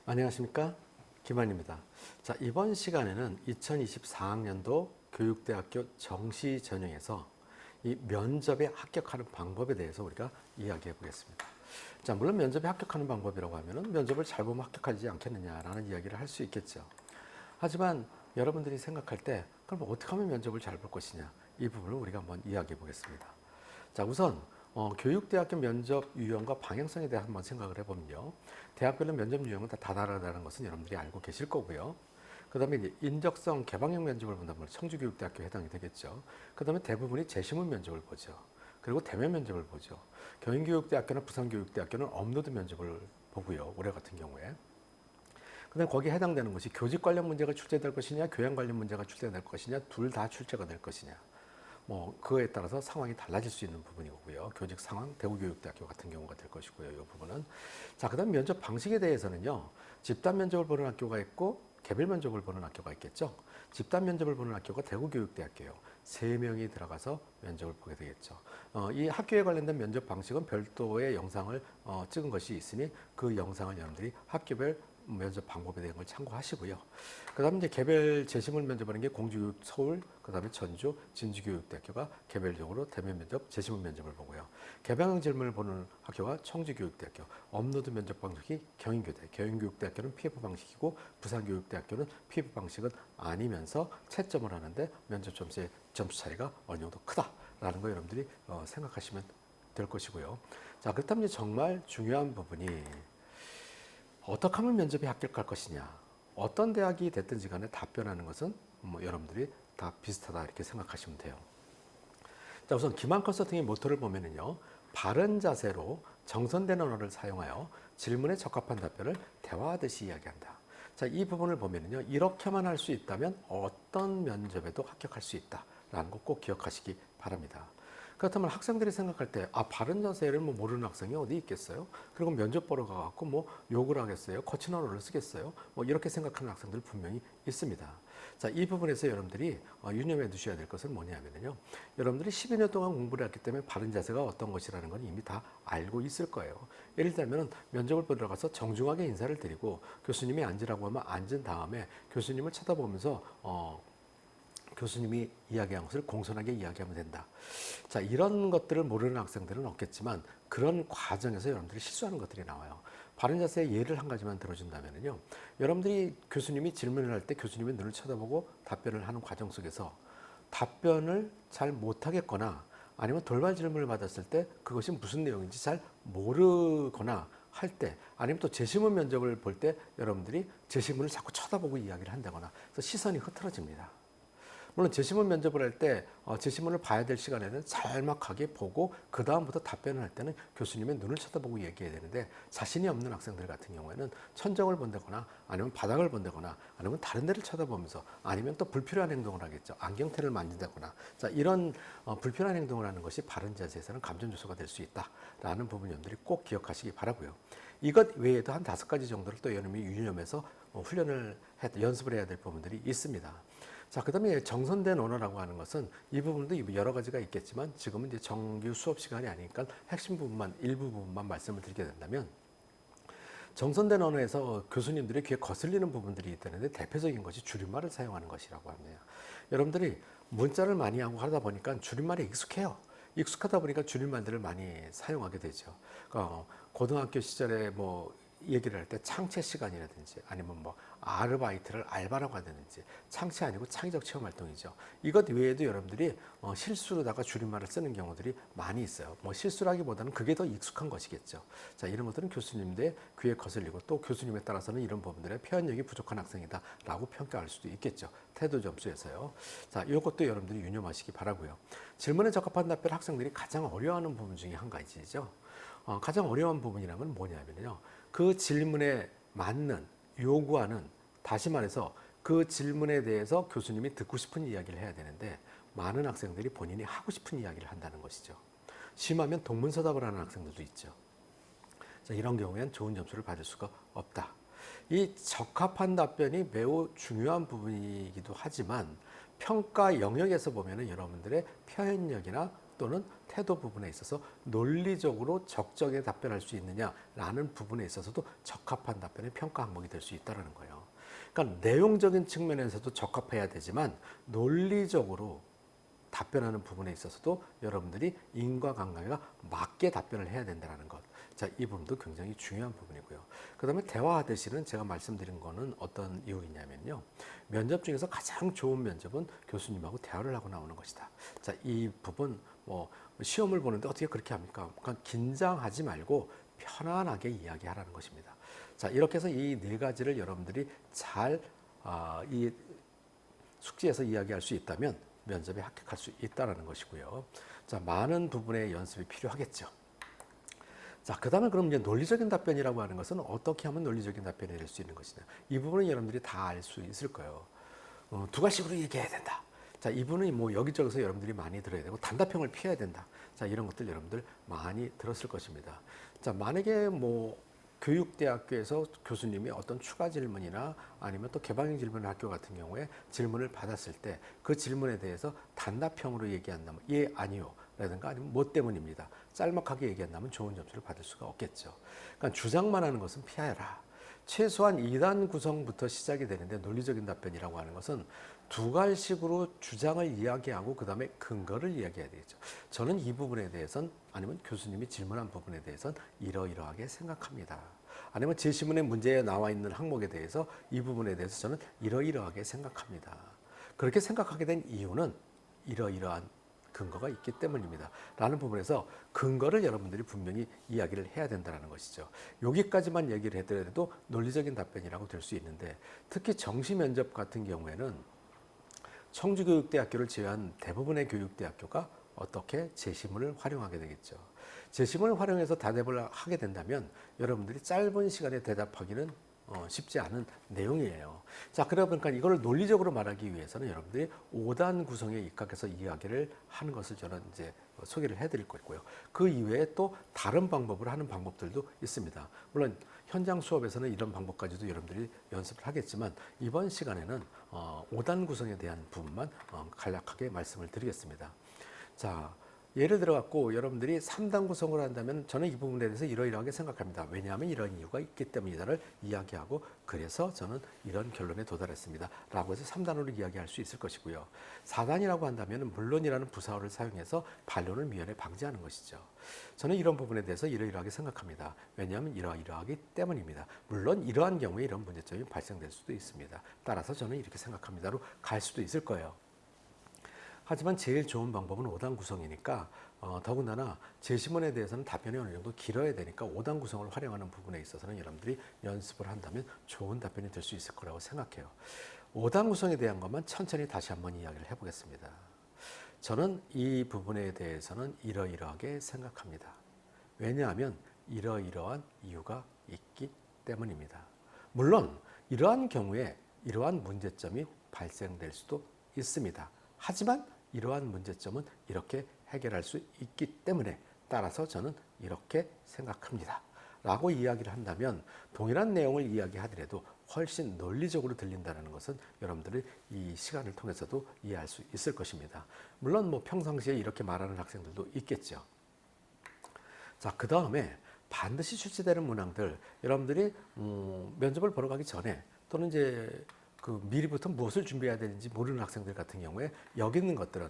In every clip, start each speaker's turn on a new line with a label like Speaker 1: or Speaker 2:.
Speaker 1: 안녕하십니까, 김한입니다. 자, 이번 시간에는 2024학년도 교육대학교 정시 전형에서 이 면접에 합격하는 방법에 대해서 우리가 이야기해 보겠습니다. 자, 물론 면접에 합격하는 방법이라고 하면은 면접을 잘 보면 합격하지 않겠느냐라는 이야기를 할 수 있겠죠. 하지만 여러분들이 생각할 때 그럼 어떻게 하면 면접을 잘 볼 것이냐, 이 부분을 우리가 한번 이야기해 보겠습니다. 자, 우선 교육대학교 면접 유형과 방향성에 대해 한번 생각을 해보면요. 대학별로 면접 유형은 다 다르다는 것은 여러분들이 알고 계실 거고요. 그 다음에 이제 인적성 개방형 면접을 본다면 청주교육대학교에 해당이 되겠죠. 그 다음에 대부분이 재신문 면접을 보죠. 그리고 대면 면접을 보죠. 경인교육대학교나 부산교육대학교는 업로드 면접을 보고요. 올해 같은 경우에. 그 다음에 거기에 해당되는 것이 교직 관련 문제가 출제될 것이냐, 교양 관련 문제가 출제될 것이냐, 둘 다 출제가 될 것이냐. 그거에 따라서 상황이 달라질 수 있는 부분이고요. 교직 상황, 대구교육대학교 같은 경우가 될 것이고요. 이 부분은. 자, 그 다음 면접 방식에 대해서는요. 집단 면접을 보는 학교가 있고 개별 면접을 보는 학교가 있겠죠. 집단 면접을 보는 학교가 대구교육대학교예요. 3명이 들어가서 면접을 보게 되겠죠. 이 학교에 관련된 면접 방식은 별도의 영상을 찍은 것이 있으니 그 영상을 여러분들이 학교별 면접 방법에 대한 걸 참고하시고요. 그 다음에 이제 개별 재심을 면접하는 게 공주교육 서울, 그 다음에 전주, 진주교육대학교가 개별적으로 대면 면접, 재심을 면접을 보고요. 개방형 질문을 보는 학교가 청주교육대학교, 업로드 면접 방식이 경인교대, 경인교육대학교는 PF 방식이고 부산교육대학교는 PF 방식은 아니면서 채점을 하는데 면접 점수의 점수 차이가 어느 정도 크다라는 거 여러분들이 생각하시면 될 것이고요. 자, 그렇다면 이제 정말 중요한 부분이 어떻게 하면 면접에 합격할 것이냐. 어떤 대학이 됐든지 간에 답변하는 것은 여러분들이 다 비슷하다 이렇게 생각하시면 돼요. 자, 우선 기만 컨설팅의 모토를 보면은요. 바른 자세로 정선된 언어를 사용하여 질문에 적합한 답변을 대화하듯이 이야기한다. 자, 이 부분을 보면은요. 이렇게만 할 수 있다면 어떤 면접에도 합격할 수 있다라는 거 꼭 기억하시기 바랍니다. 그렇다면 학생들이 생각할 때, 바른 자세를 모르는 학생이 어디 있겠어요? 그리고 면접 보러 가갖고 욕을 하겠어요? 거친 언어를 쓰겠어요? 이렇게 생각하는 학생들 분명히 있습니다. 자, 이 부분에서 여러분들이 유념해 두셔야 될 것은 뭐냐면요. 여러분들이 12년 동안 공부를 했기 때문에 바른 자세가 어떤 것이라는 건 이미 다 알고 있을 거예요. 예를 들면 면접을 보러 가서 정중하게 인사를 드리고 교수님이 앉으라고 하면 앉은 다음에 교수님을 쳐다보면서 교수님이 이야기한 것을 공손하게 이야기하면 된다. 자, 이런 것들을 모르는 학생들은 없겠지만 그런 과정에서 여러분들이 실수하는 것들이 나와요. 바른 자세의 예를 한 가지만 들어준다면요. 여러분들이 교수님이 질문을 할 때 교수님의 눈을 쳐다보고 답변을 하는 과정 속에서 답변을 잘 못하겠거나 아니면 돌발 질문을 받았을 때 그것이 무슨 내용인지 잘 모르거나 할 때, 아니면 또 제시문 면접을 볼 때 여러분들이 제시문을 자꾸 쳐다보고 이야기를 한다거나 그래서 시선이 흐트러집니다. 물론 제시문 면접을 할 때 제시문을 봐야 될 시간에는 짤막하게 보고 그 다음부터 답변을 할 때는 교수님의 눈을 쳐다보고 얘기해야 되는데 자신이 없는 학생들 같은 경우에는 천정을 본다거나 아니면 바닥을 본다거나 아니면 다른 데를 쳐다보면서 아니면 또 불필요한 행동을 하겠죠. 안경테를 만진다거나. 자, 이런 불필요한 행동을 하는 것이 바른 자세에서는 감전 요소가 될 수 있다라는 부분 여러분들이 꼭 기억하시기 바라고요. 이것 외에도 한 5가지 정도를 또 여러분이 유념해서 연습을 해야 될 부분들이 있습니다. 자, 그 다음에 정선된 언어라고 하는 것은 이 부분도 여러 가지가 있겠지만 지금은 이제 정규 수업 시간이 아니니까 핵심 부분만, 일부 부분만 말씀을 드리게 된다면 정선된 언어에서 교수님들이 귀에 거슬리는 부분들이 있다는데 대표적인 것이 줄임말을 사용하는 것이라고 합니다. 여러분들이 문자를 많이 하고 하다 보니까 줄임말이 익숙해요. 익숙하다 보니까 줄임말들을 많이 사용하게 되죠. 고등학교 시절에 얘기를 할 때 창체 시간이라든지 아니면 아르바이트를 알바라고 하든지 창체 아니고 창의적 체험 활동이죠. 이것 외에도 여러분들이 실수로다가 줄임말을 쓰는 경우들이 많이 있어요. 실수라기보다는 그게 더 익숙한 것이겠죠. 자, 이런 것들은 교수님들의 귀에 거슬리고 또 교수님에 따라서는 이런 부분들의 표현력이 부족한 학생이다라고 평가할 수도 있겠죠. 태도 점수에서요. 자, 이것도 여러분들이 유념하시기 바라고요. 질문에 적합한 답변 학생들이 가장 어려워하는 부분 중에 한 가지죠. 가장 어려운 부분이라면 뭐냐면요. 그 질문에 맞는 요구하는, 다시 말해서 그 질문에 대해서 교수님이 듣고 싶은 이야기를 해야 되는데 많은 학생들이 본인이 하고 싶은 이야기를 한다는 것이죠. 심하면 동문서답을 하는 학생들도 있죠. 자, 이런 경우에는 좋은 점수를 받을 수가 없다. 이 적합한 답변이 매우 중요한 부분이기도 하지만 평가 영역에서 보면은 여러분들의 표현력이나 또는 태도 부분에 있어서 논리적으로 적절하게 답변할 수 있느냐라는 부분에 있어서도 적합한 답변의 평가 항목이 될 수 있다는 거예요. 그러니까 내용적인 측면에서도 적합해야 되지만 논리적으로 답변하는 부분에 있어서도 여러분들이 인과관계가 맞게 답변을 해야 된다는 것. 자, 이 부분도 굉장히 중요한 부분이고요. 그 다음에 대화하듯이는 제가 말씀드린 거는 어떤 이유이냐면요. 면접 중에서 가장 좋은 면접은 교수님하고 대화를 하고 나오는 것이다. 자, 이 부분 시험을 보는데 어떻게 그렇게 합니까? 그러니까 긴장하지 말고 편안하게 이야기하라는 것입니다. 자, 이렇게 해서 이 네 가지를 여러분들이 잘 이 숙지해서 이야기할 수 있다면 면접에 합격할 수 있다는 것이고요. 자, 많은 부분의 연습이 필요하겠죠. 자, 그 다음에 그럼 이제 논리적인 답변이라고 하는 것은 어떻게 하면 논리적인 답변이 될 수 있는 것이냐. 이 부분은 여러분들이 다 알 수 있을 거예요. 두 가지로 얘기해야 된다. 자, 이 부분은 뭐 여기저기서 여러분들이 많이 들어야 되고 단답형을 피해야 된다. 자, 이런 것들 여러분들 많이 들었을 것입니다. 자, 만약에 뭐 교육대학교에서 교수님이 어떤 추가 질문이나 아니면 또 개방형 질문 학교 같은 경우에 질문을 받았을 때 그 질문에 대해서 단답형으로 얘기한다면 예, 아니요 라든가 아니면 뭐 때문입니다. 짤막하게 얘기한다면 좋은 점수를 받을 수가 없겠죠. 그러니까 주장만 하는 것은 피하라. 최소한 2단 구성부터 시작이 되는데 논리적인 답변이라고 하는 것은 두 갈식으로 주장을 이야기하고 그 다음에 근거를 이야기해야 되겠죠. 저는 이 부분에 대해서는 아니면 교수님이 질문한 부분에 대해서는 이러이러하게 생각합니다. 아니면 제시문의 문제에 나와 있는 항목에 대해서 이 부분에 대해서 저는 이러이러하게 생각합니다. 그렇게 생각하게 된 이유는 이러이러한 근거가 있기 때문입니다. 라는 부분에서 근거를 여러분들이 분명히 이야기를 해야 된다는 것이죠. 여기까지만 얘기를 해드려도 논리적인 답변이라고 될 수 있는데 특히 정시 면접 같은 경우에는 청주교육대학교를 제외한 대부분의 교육대학교가 어떻게 제시문을 활용하게 되겠죠. 제시문을 활용해서 대답을 하게 된다면 여러분들이 짧은 시간에 대답하기는 쉽지 않은 내용이에요. 자, 그러다 보니까 이걸 논리적으로 말하기 위해서는 여러분들이 5단 구성에 입각해서 이야기를 하는 것을 저는 이제 소개를 해드릴 거고요. 그 이외에 또 다른 방법을 하는 방법들도 있습니다. 물론 현장 수업에서는 이런 방법까지도 여러분들이 연습을 하겠지만 이번 시간에는 5단 구성에 대한 부분만 간략하게 말씀을 드리겠습니다. 자, 예를 들어 갖고 여러분들이 3단 구성을 한다면 저는 이 부분에 대해서 이러이러하게 생각합니다. 왜냐하면 이런 이유가 있기 때문이다를 이야기하고 그래서 저는 이런 결론에 도달했습니다. 라고 해서 3단으로 이야기할 수 있을 것이고요. 4단이라고 한다면 물론이라는 부사어를 사용해서 반론을 미연에 방지하는 것이죠. 저는 이런 부분에 대해서 이러이러하게 생각합니다. 왜냐하면 이러이러하기 때문입니다. 물론 이러한 경우에 이런 문제점이 발생될 수도 있습니다. 따라서 저는 이렇게 생각합니다로 갈 수도 있을 거예요. 하지만 제일 좋은 방법은 5단 구성이니까 더군다나 제시문에 대해서는 답변이 어느 정도 길어야 되니까 5단 구성을 활용하는 부분에 있어서는 여러분들이 연습을 한다면 좋은 답변이 될 수 있을 거라고 생각해요. 5단 구성에 대한 것만 천천히 다시 한번 이야기를 해보겠습니다. 저는 이 부분에 대해서는 이러이러하게 생각합니다. 왜냐하면 이러이러한 이유가 있기 때문입니다. 물론 이러한 경우에 이러한 문제점이 발생될 수도 있습니다. 하지만 이러한 문제점은 이렇게 해결할 수 있기 때문에 따라서 저는 이렇게 생각합니다. 라고 이야기를 한다면 동일한 내용을 이야기하더라도 훨씬 논리적으로 들린다는 것은 여러분들이 이 시간을 통해서도 이해할 수 있을 것입니다. 물론 뭐 평상시에 이렇게 말하는 학생들도 있겠죠. 자, 그 다음에 반드시 출제되는 문항들 여러분들이 면접을 보러 가기 전에 또는 이제 미리부터 무엇을 준비해야 되는지 모르는 학생들 같은 경우에 여기 있는 것들은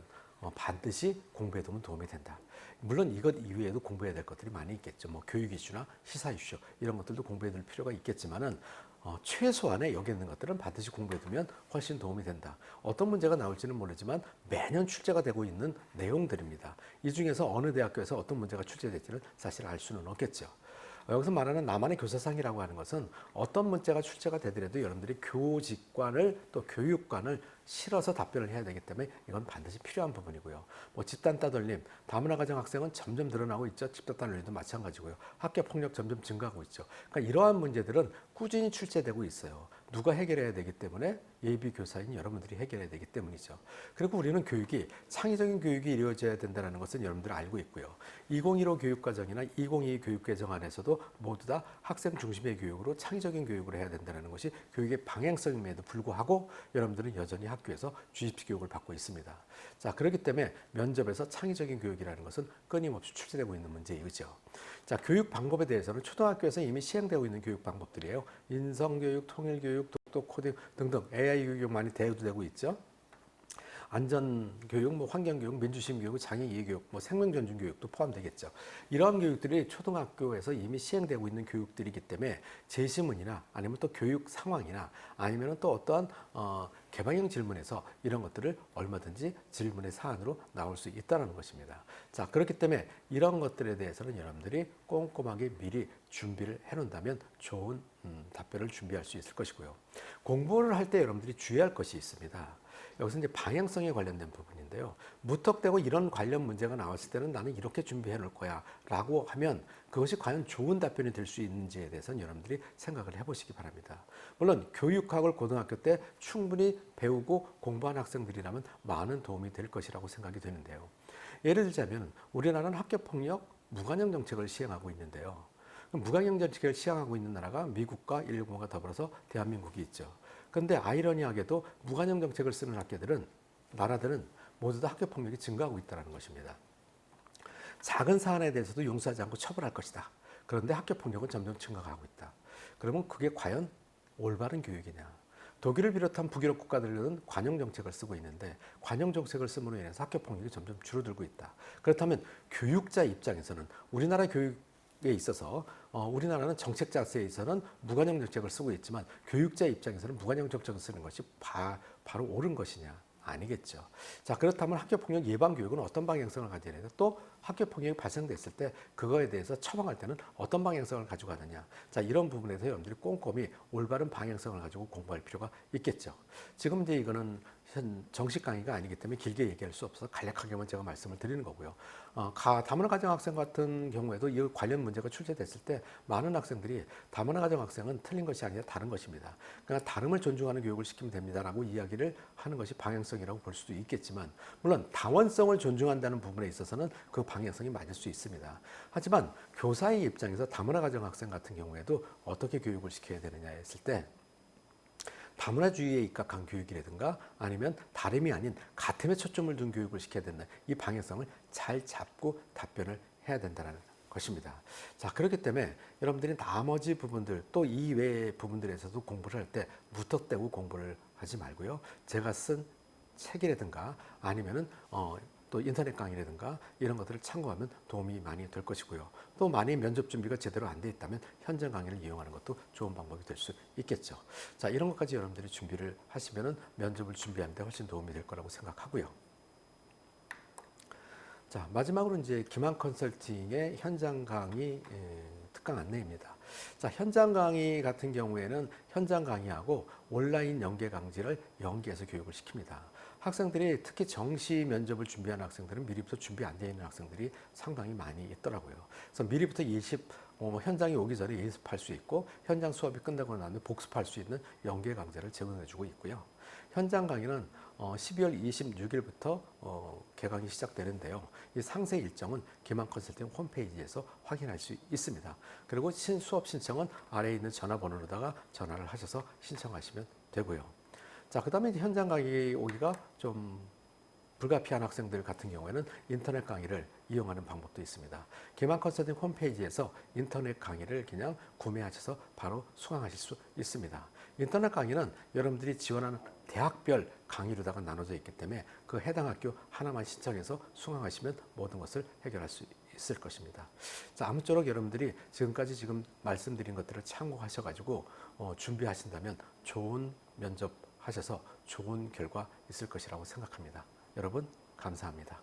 Speaker 1: 반드시 공부해 두면 도움이 된다. 물론 이것 이외에도 공부해야 될 것들이 많이 있겠죠. 뭐 교육 이슈나 시사 이슈 이런 것들도 공부해 둘 필요가 있겠지만은 최소한의 여기 있는 것들은 반드시 공부해 두면 훨씬 도움이 된다. 어떤 문제가 나올지는 모르지만 매년 출제가 되고 있는 내용들입니다. 이 중에서 어느 대학교에서 어떤 문제가 출제될지는 사실 알 수는 없겠죠. 여기서 말하는 나만의 교사상이라고 하는 것은 어떤 문제가 출제가 되더라도 여러분들이 교직관을 또 교육관을 실어서 답변을 해야 되기 때문에 이건 반드시 필요한 부분이고요. 뭐 집단 따돌림, 다문화 가정 학생은 점점 늘어나고 있죠. 집단 따돌림도 마찬가지고요. 학교 폭력 점점 증가하고 있죠. 그러니까 이러한 문제들은 꾸준히 출제되고 있어요. 누가 해결해야 되기 때문에 예비 교사인 여러분들이 해결해야 되기 때문이죠. 그리고 우리는 교육이 창의적인 교육이 이루어져야 된다는 것은 여러분들 알고 있고요. 2015 교육과정이나 2022 교육개정 안에서도 모두 다 학생 중심의 교육으로 창의적인 교육을 해야 된다는 것이 교육의 방향성임에도 불구하고 여러분들은 여전히 학교에서 주입식 교육을 받고 있습니다. 자, 그렇기 때문에 면접에서 창의적인 교육이라는 것은 끊임없이 출제되고 있는 문제이죠. 자, 교육 방법에 대해서는 초등학교에서 이미 시행되고 있는 교육 방법들이에요. 인성교육, 통일교육, 독도 코딩 등등 AI 교육 많이 대두되고 있죠. 안전교육, 환경교육, 민주시민교육, 장애이해교육, 생명존중교육도 포함되겠죠. 이러한 교육들이 초등학교에서 이미 시행되고 있는 교육들이기 때문에 제시문이나 아니면 또 교육 상황이나 아니면 또 어떠한 개방형 질문에서 이런 것들을 얼마든지 질문의 사안으로 나올 수 있다는 것입니다. 자, 그렇기 때문에 이런 것들에 대해서는 여러분들이 꼼꼼하게 미리 준비를 해놓는다면 좋은 답변을 준비할 수 있을 것이고요. 공부를 할 때 여러분들이 주의할 것이 있습니다. 여기서 이제 방향성에 관련된 부분인데요. 무턱대고 이런 관련 문제가 나왔을 때는 나는 이렇게 준비해 놓을 거야 라고 하면 그것이 과연 좋은 답변이 될 수 있는지에 대해서는 여러분들이 생각을 해보시기 바랍니다. 물론 교육학을 고등학교 때 충분히 배우고 공부한 학생들이라면 많은 도움이 될 것이라고 생각이 되는데요. 예를 들자면 우리나라는 학교폭력 무관용 정책을 시행하고 있는데요. 무관용 정책을 시행하고 있는 나라가 미국과 일본과 더불어서 대한민국이 있죠. 그런데 아이러니하게도 무관용 정책을 쓰는 나라들은 모두 다 학교 폭력이 증가하고 있다는 것입니다. 작은 사안에 대해서도 용서하지 않고 처벌할 것이다. 그런데 학교 폭력은 점점 증가하고 있다. 그러면 그게 과연 올바른 교육이냐? 독일을 비롯한 북유럽 국가들은 관용 정책을 쓰고 있는데 관용 정책을 씀으로 인해서 학교 폭력이 점점 줄어들고 있다. 그렇다면 교육자 입장에서는 우리나라 교육에 있어서 우리나라는 정책 자세에서는 무관용 정책을 쓰고 있지만 교육자 입장에서는 무관용 정책을 쓰는 것이 바로 옳은 것이냐? 아니겠죠. 자, 그렇다면 학교폭력 예방교육은 어떤 방향성을 가져야 되냐? 또 학교폭력이 발생됐을 때 그거에 대해서 처방할 때는 어떤 방향성을 가지고 가느냐? 자, 이런 부분에서 여러분들이 꼼꼼히 올바른 방향성을 가지고 공부할 필요가 있겠죠. 지금 이제 이거는 정식 강의가 아니기 때문에 길게 얘기할 수 없어서 간략하게만 제가 말씀을 드리는 거고요. 다문화 가정 학생 같은 경우에도 이 관련 문제가 출제됐을 때 많은 학생들이 다문화 가정 학생은 틀린 것이 아니라 다른 것입니다. 그러니까 다름을 존중하는 교육을 시키면 됩니다라고 이야기를 하는 것이 방향성이라고 볼 수도 있겠지만 물론 다원성을 존중한다는 부분에 있어서는 그 방향성이 맞을 수 있습니다. 하지만 교사의 입장에서 다문화 가정 학생 같은 경우에도 어떻게 교육을 시켜야 되느냐 했을 때 다문화주의에 입각한 교육이라든가 아니면 다름이 아닌 같음에 초점을 둔 교육을 시켜야 된다. 이 방향성을 잘 잡고 답변을 해야 된다는 것입니다. 자, 그렇기 때문에 여러분들이 나머지 부분들 또 이외의 부분들에서도 공부를 할 때 무턱대고 공부를 하지 말고요. 제가 쓴 책이라든가 아니면은 또 인터넷 강의라든가 이런 것들을 참고하면 도움이 많이 될 것이고요. 또 많이 면접 준비가 제대로 안 돼 있다면 현장 강의를 이용하는 것도 좋은 방법이 될 수 있겠죠. 자, 이런 것까지 여러분들이 준비를 하시면은 면접을 준비하는 데 훨씬 도움이 될 거라고 생각하고요. 자, 마지막으로 이제 기만 컨설팅의 현장 강의 특강 안내입니다. 자, 현장 강의 같은 경우에는 현장 강의하고 온라인 연계 강좌를 연계해서 교육을 시킵니다. 학생들이 특히 정시 면접을 준비하는 학생들은 미리부터 준비 안 되어 있는 학생들이 상당히 많이 있더라고요. 그래서 미리부터 현장에 오기 전에 예습할 수 있고 현장 수업이 끝나고 나면 복습할 수 있는 연계 강좌를 제공해주고 있고요. 현장 강의는 12월 26일부터 개강이 시작되는데요. 이 상세 일정은 기만 컨설팅 홈페이지에서 확인할 수 있습니다. 그리고 수업 신청은 아래에 있는 전화번호로다가 전화를 하셔서 신청하시면 되고요. 자, 그 다음에 이제 현장 강의 오기가 좀 불가피한 학생들 같은 경우에는 인터넷 강의를 이용하는 방법도 있습니다. 기만 컨설팅 홈페이지에서 인터넷 강의를 그냥 구매하셔서 바로 수강하실 수 있습니다. 인터넷 강의는 여러분들이 지원하는 대학별 강의로다가 나눠져 있기 때문에 그 해당 학교 하나만 신청해서 수강하시면 모든 것을 해결할 수 있을 것입니다. 자, 아무쪼록 여러분들이 지금까지 말씀드린 것들을 참고하셔가지고 준비하신다면 좋은 면접 하셔서 좋은 결과 있을 것이라고 생각합니다. 여러분 감사합니다.